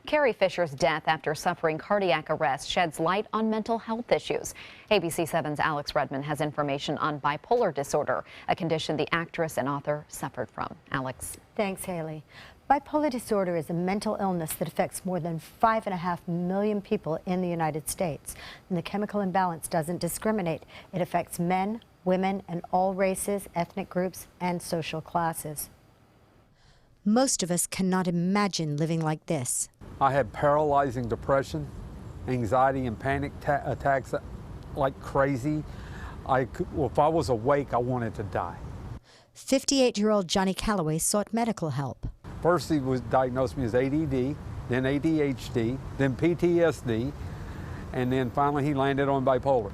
Carrie Fisher's death after suffering cardiac arrest sheds light on mental health issues. ABC 7's Alex Redmond has information on bipolar disorder, a condition the actress and author suffered from. Alex. Thanks, Haley. Bipolar disorder is a mental illness that affects more than 5.5 million people in the United States. And the chemical imbalance doesn't discriminate. It affects men, women, and all races, ethnic groups, and social classes. Most of us cannot imagine living like this. I had paralyzing depression, anxiety, and panic attacks like crazy. If I was awake, I wanted to die. 58-year-old Johnny Calloway sought medical help. First, he was diagnosed me as ADD, then ADHD, then PTSD, and then finally he landed on bipolar.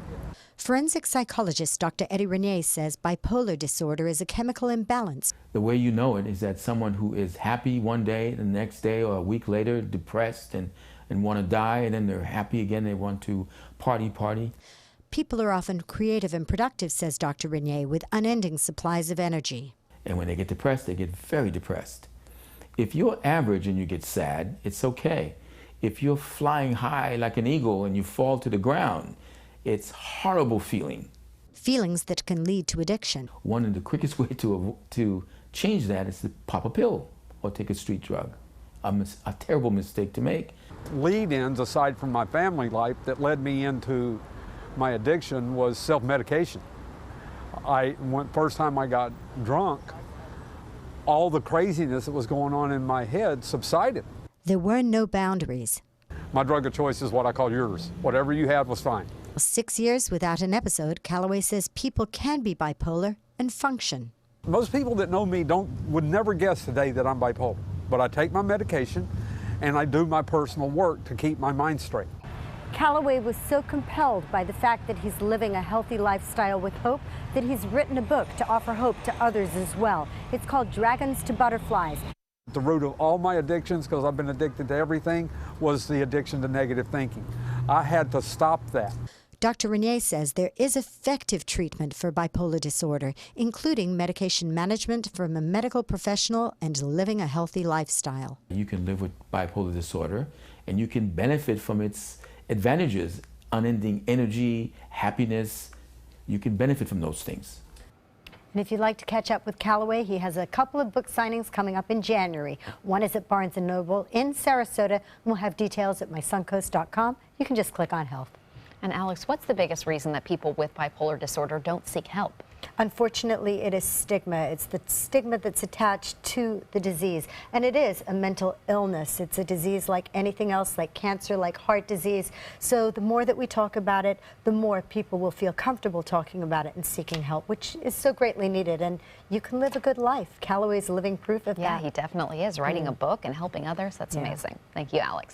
Forensic psychologist Dr. Eddie Renier says bipolar disorder is a chemical imbalance. The way you know it is that someone who is happy one day, the next day or a week later depressed and want to die, and then they're happy again, they want to party. People are often creative and productive, says Dr. Renier, with unending supplies of energy. And when they get depressed, they get very depressed. If you're average and you get sad, it's okay. If you're flying high like an eagle and you fall to the ground, it's a horrible feeling. Feelings that can lead to addiction. One of the quickest way to change that is to pop a pill or take a street drug. A terrible mistake to make. Lead-ins, aside from my family life, that led me into my addiction was self-medication. First time I got drunk, all the craziness that was going on in my head subsided. There were no boundaries. My drug of choice is what I call yours. Whatever you had was fine. 6 years without an episode, Calloway says people can be bipolar and function. Most people that know me would never guess today that I'm bipolar. But I take my medication and I do my personal work to keep my mind straight. Calloway was so compelled by the fact that he's living a healthy lifestyle with hope that he's written a book to offer hope to others as well. It's called Dragons to Butterflies. The root of all my addictions, because I've been addicted to everything, was the addiction to negative thinking. I had to stop that. Dr. Renier says there is effective treatment for bipolar disorder, including medication management from a medical professional and living a healthy lifestyle. You can live with bipolar disorder and you can benefit from its advantages, unending energy, happiness. You can benefit from those things. And if you'd like to catch up with Calloway, he has a couple of book signings coming up in January. One is at Barnes & Noble in Sarasota, and we'll have details at mysuncoast.com. You can just click on health. And Alex, what's the biggest reason that people with bipolar disorder don't seek help? Unfortunately, it is stigma. It's the stigma that's attached to the disease. And it is a mental illness. It's a disease like anything else, like cancer, like heart disease. So the more that we talk about it, the more people will feel comfortable talking about it and seeking help, which is so greatly needed. And you can live a good life. Calloway's living proof of that. Yeah, he definitely is. Writing a book and helping others, that's amazing. Thank you, Alex.